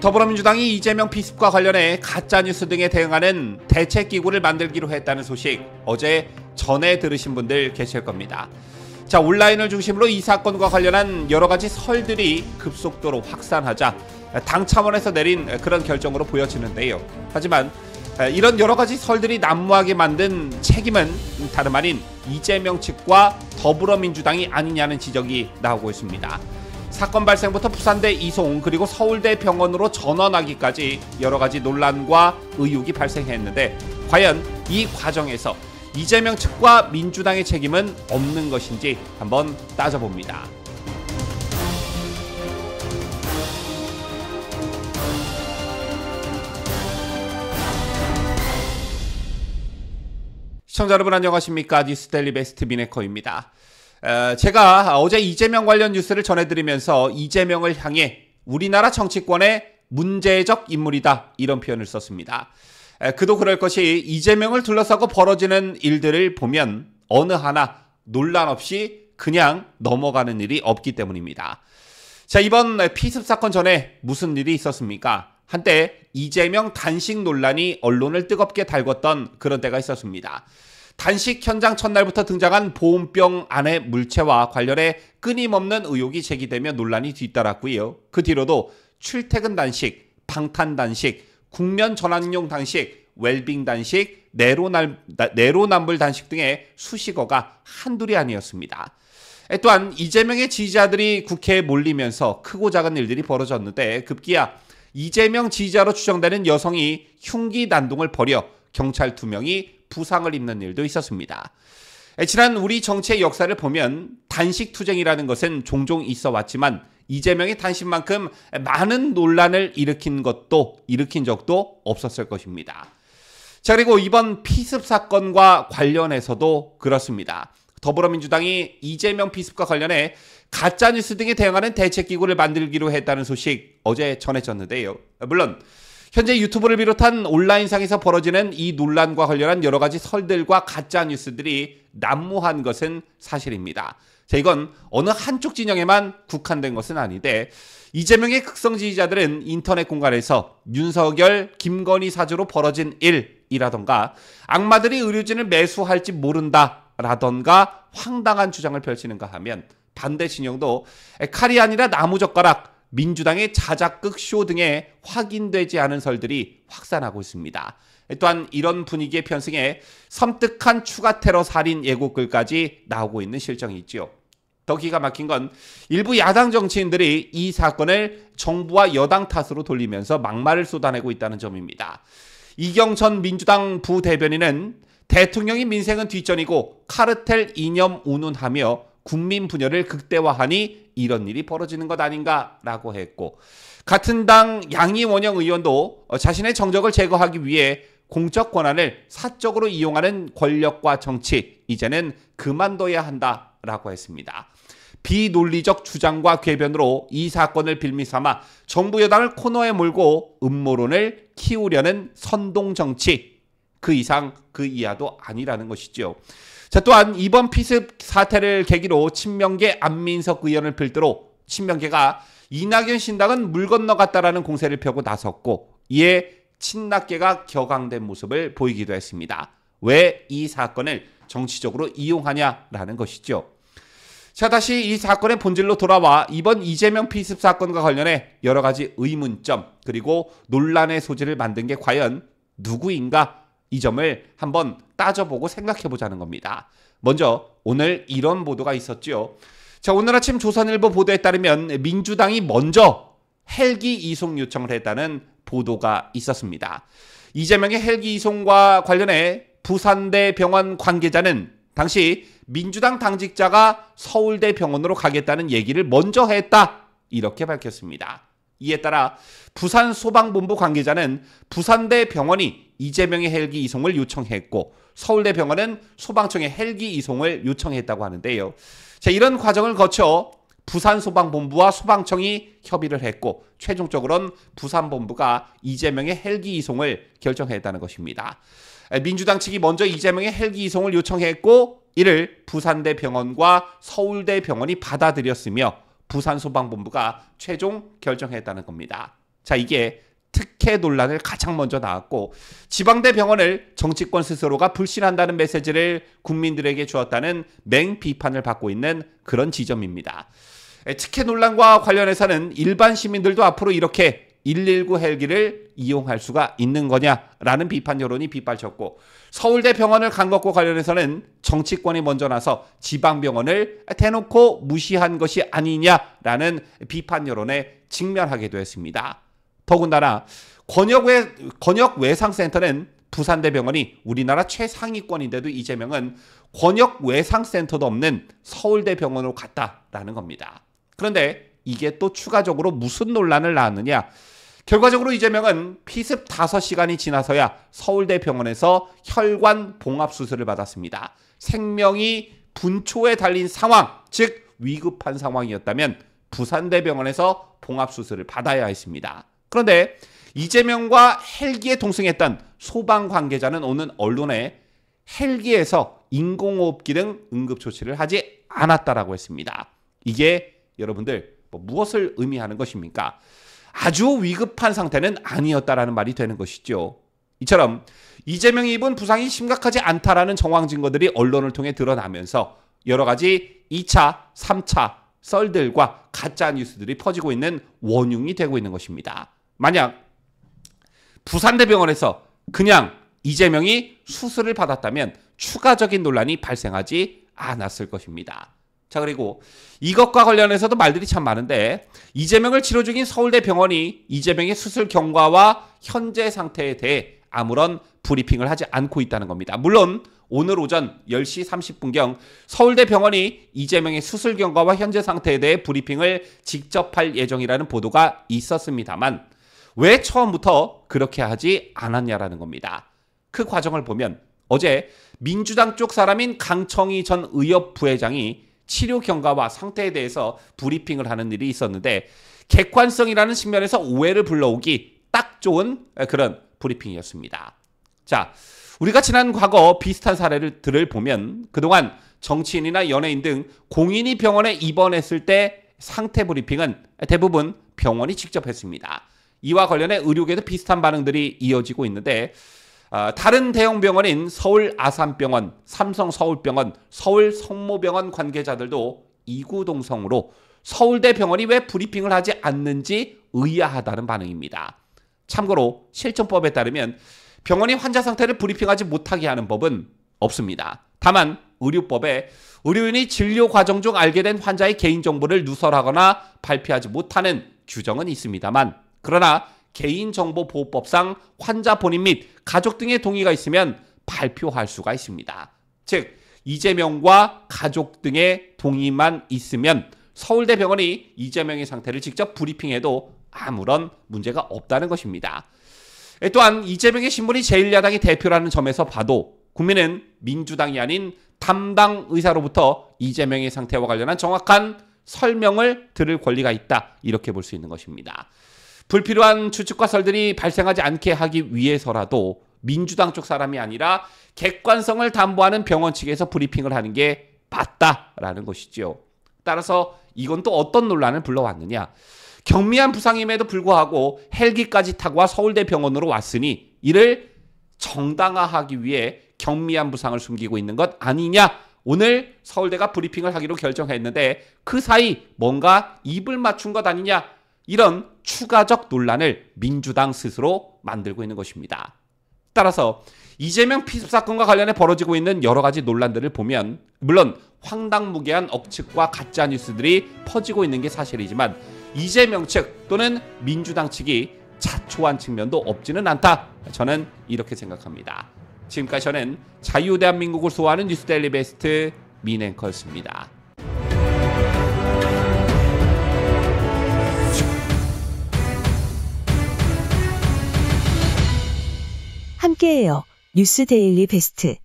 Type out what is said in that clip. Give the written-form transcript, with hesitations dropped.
더불어민주당이 이재명 피습과 관련해 가짜뉴스 등에 대응하는 대책기구를 만들기로 했다는 소식 어제 전에 들으신 분들 계실 겁니다. 자, 온라인을 중심으로 이 사건과 관련한 여러가지 설들이 급속도로 확산하자 당 차원에서 내린 그런 결정으로 보여지는데요. 하지만 이런 여러가지 설들이 난무하게 만든 책임은 다름 아닌 이재명 측과 더불어민주당이 아니냐는 지적이 나오고 있습니다. 사건 발생부터 부산대 이송 그리고 서울대 병원으로 전원하기까지 여러가지 논란과 의혹이 발생했는데 과연 이 과정에서 이재명 측과 민주당의 책임은 없는 것인지 한번 따져봅니다. 시청자 여러분 안녕하십니까? 뉴스데일리 베스트 미네커입니다. 제가 어제 이재명 관련 뉴스를 전해드리면서 이재명을 향해 우리나라 정치권의 문제적 인물이다 이런 표현을 썼습니다. 그도 그럴 것이 이재명을 둘러싸고 벌어지는 일들을 보면 어느 하나 논란 없이 그냥 넘어가는 일이 없기 때문입니다. 자, 이번 피습 사건 전에 무슨 일이 있었습니까? 한때 이재명 단식 논란이 언론을 뜨겁게 달궜던 그런 때가 있었습니다. 단식 현장 첫날부터 등장한 보온병 안의 물체와 관련해 끊임없는 의혹이 제기되며 논란이 뒤따랐고요. 그 뒤로도 출퇴근 단식, 방탄 단식, 국면 전환용 단식, 웰빙 단식, 내로남불 단식 등의 수식어가 한둘이 아니었습니다. 또한 이재명의 지지자들이 국회에 몰리면서 크고 작은 일들이 벌어졌는데 급기야 이재명 지지자로 추정되는 여성이 흉기 난동을 벌여 경찰 2명이 부상을 입는 일도 있었습니다. 지난 우리 정치의 역사를 보면 단식 투쟁이라는 것은 종종 있어 왔지만 이재명의 단식만큼 많은 논란을 일으킨 적도 없었을 것입니다. 자, 그리고 이번 피습 사건과 관련해서도 그렇습니다. 더불어민주당이 이재명 피습과 관련해 가짜뉴스 등에 대응하는 대책기구를 만들기로 했다는 소식 어제 전해졌는데요. 물론 현재 유튜브를 비롯한 온라인상에서 벌어지는 이 논란과 관련한 여러 가지 설들과 가짜뉴스들이 난무한 것은 사실입니다. 자, 이건 어느 한쪽 진영에만 국한된 것은 아닌데 이재명의 극성 지지자들은 인터넷 공간에서 윤석열, 김건희 사주로 벌어진 일이라던가 악마들이 의료진을 매수할지 모른다라던가 황당한 주장을 펼치는가 하면 반대 진영도 칼이 아니라 나무젓가락, 민주당의 자작극 쇼 등에 확인되지 않은 설들이 확산하고 있습니다. 또한 이런 분위기에 편승해 섬뜩한 추가 테러 살인 예고글까지 나오고 있는 실정이 있죠. 더 기가 막힌 건 일부 야당 정치인들이 이 사건을 정부와 여당 탓으로 돌리면서 막말을 쏟아내고 있다는 점입니다. 이경천 민주당 부대변인은 대통령이 민생은 뒷전이고 카르텔 이념 운운하며 국민 분열을 극대화하니 이런 일이 벌어지는 것 아닌가라고 했고 같은 당 양이원영 의원도 자신의 정적을 제거하기 위해 공적 권한을 사적으로 이용하는 권력과 정치 이제는 그만둬야 한다라고 했습니다. 비논리적 주장과 궤변으로 이 사건을 빌미삼아 정부 여당을 코너에 몰고 음모론을 키우려는 선동정치 그 이상 그 이하도 아니라는 것이죠. 자, 또한 이번 피습 사태를 계기로 친명계 안민석 의원을 필두로 친명계가 이낙연 신당은 물 건너갔다라는 공세를 펴고 나섰고 이에 친낙계가 격앙된 모습을 보이기도 했습니다. 왜 이 사건을 정치적으로 이용하냐라는 것이죠. 자, 다시 이 사건의 본질로 돌아와 이번 이재명 피습 사건과 관련해 여러 가지 의문점 그리고 논란의 소지를 만든 게 과연 누구인가? 이 점을 한번 따져보고 생각해보자는 겁니다. 먼저 오늘 이런 보도가 있었죠. 자, 오늘 아침 조선일보 보도에 따르면 민주당이 먼저 헬기 이송 요청을 했다는 보도가 있었습니다. 이재명의 헬기 이송과 관련해 부산대 병원 관계자는 당시 민주당 당직자가 서울대 병원으로 가겠다는 얘기를 먼저 했다 이렇게 밝혔습니다. 이에 따라 부산 소방본부 관계자는 부산대 병원이 이재명의 헬기 이송을 요청했고 서울대 병원은 소방청의 헬기 이송을 요청했다고 하는데요. 자, 이런 과정을 거쳐 부산소방본부와 소방청이 협의를 했고 최종적으로는 부산본부가 이재명의 헬기 이송을 결정했다는 것입니다. 민주당 측이 먼저 이재명의 헬기 이송을 요청했고 이를 부산대 병원과 서울대 병원이 받아들였으며 부산소방본부가 최종 결정했다는 겁니다. 자, 이게 특혜 논란을 가장 먼저 나왔고 지방대 병원을 정치권 스스로가 불신한다는 메시지를 국민들에게 주었다는 맹비판을 받고 있는 그런 지점입니다. 특혜 논란과 관련해서는 일반 시민들도 앞으로 이렇게 119 헬기를 이용할 수가 있는 거냐라는 비판 여론이 빗발쳤고 서울대 병원을 간 것과 관련해서는 정치권이 먼저 나서 지방병원을 대놓고 무시한 것이 아니냐라는 비판 여론에 직면하기도 했습니다. 더군다나 권역외상센터는 부산대병원이 우리나라 최상위권인데도 이재명은 권역외상센터도 없는 서울대병원으로 갔다라는 겁니다. 그런데 이게 또 추가적으로 무슨 논란을 낳았느냐? 결과적으로 이재명은 피습 5시간이 지나서야 서울대병원에서 혈관 봉합수술을 받았습니다. 생명이 분초에 달린 상황, 즉 위급한 상황이었다면 부산대병원에서 봉합수술을 받아야 했습니다. 그런데 이재명과 헬기에 동승했던 소방 관계자는 오는 언론에 헬기에서 인공호흡기 등 응급조치를 하지 않았다라고 했습니다. 이게 여러분들 무엇을 의미하는 것입니까? 아주 위급한 상태는 아니었다라는 말이 되는 것이죠. 이처럼 이재명이 입은 부상이 심각하지 않다라는 정황 증거들이 언론을 통해 드러나면서 여러 가지 2차, 3차 썰들과 가짜 뉴스들이 퍼지고 있는 원흉이 되고 있는 것입니다. 만약 부산대병원에서 그냥 이재명이 수술을 받았다면 추가적인 논란이 발생하지 않았을 것입니다. 자, 그리고 이것과 관련해서도 말들이 참 많은데 이재명을 치료 중인 서울대병원이 이재명의 수술 경과와 현재 상태에 대해 아무런 브리핑을 하지 않고 있다는 겁니다. 물론 오늘 오전 10시 30분경 서울대병원이 이재명의 수술 경과와 현재 상태에 대해 브리핑을 직접 할 예정이라는 보도가 있었습니다만 왜 처음부터 그렇게 하지 않았냐라는 겁니다. 그 과정을 보면 어제 민주당 쪽 사람인 강청희 전 의협 부회장이 치료 경과와 상태에 대해서 브리핑을 하는 일이 있었는데 객관성이라는 측면에서 오해를 불러오기 딱 좋은 그런 브리핑이었습니다. 자, 우리가 지난 과거 비슷한 사례들을 보면 그동안 정치인이나 연예인 등 공인이 병원에 입원했을 때 상태 브리핑은 대부분 병원이 직접 했습니다. 이와 관련해 의료계도 비슷한 반응들이 이어지고 있는데 다른 대형 병원인 서울 아산병원, 삼성 서울병원, 서울 성모병원 관계자들도 이구동성으로 서울대병원이 왜 브리핑을 하지 않는지 의아하다는 반응입니다. 참고로 실정법에 따르면 병원이 환자 상태를 브리핑하지 못하게 하는 법은 없습니다. 다만 의료법에 의료인이 진료 과정 중 알게 된 환자의 개인정보를 누설하거나 발표하지 못하는 규정은 있습니다만 그러나 개인정보보호법상 환자 본인 및 가족 등의 동의가 있으면 발표할 수가 있습니다. 즉 이재명과 가족 등의 동의만 있으면 서울대병원이 이재명의 상태를 직접 브리핑해도 아무런 문제가 없다는 것입니다. 또한 이재명의 신분이 제1야당의 대표라는 점에서 봐도 국민은 민주당이 아닌 담당 의사로부터 이재명의 상태와 관련한 정확한 설명을 들을 권리가 있다. 이렇게 볼 수 있는 것입니다. 불필요한 추측과 썰들이 발생하지 않게 하기 위해서라도 민주당 쪽 사람이 아니라 객관성을 담보하는 병원 측에서 브리핑을 하는 게 맞다라는 것이죠. 따라서 이건 또 어떤 논란을 불러왔느냐. 경미한 부상임에도 불구하고 헬기까지 타고 와 서울대병원으로 왔으니 이를 정당화하기 위해 경미한 부상을 숨기고 있는 것 아니냐. 오늘 서울대가 브리핑을 하기로 결정했는데 그 사이 뭔가 입을 맞춘 것 아니냐. 이런 추가적 논란을 민주당 스스로 만들고 있는 것입니다. 따라서 이재명 피습 사건과 관련해 벌어지고 있는 여러 가지 논란들을 보면 물론 황당무계한 억측과 가짜 뉴스들이 퍼지고 있는 게 사실이지만 이재명 측 또는 민주당 측이 자초한 측면도 없지는 않다. 저는 이렇게 생각합니다. 지금까지 저는 자유대한민국을 수호하는 뉴스데일리 베스트 민앵커였습니다. 함께해요. 뉴스데일리 베스트.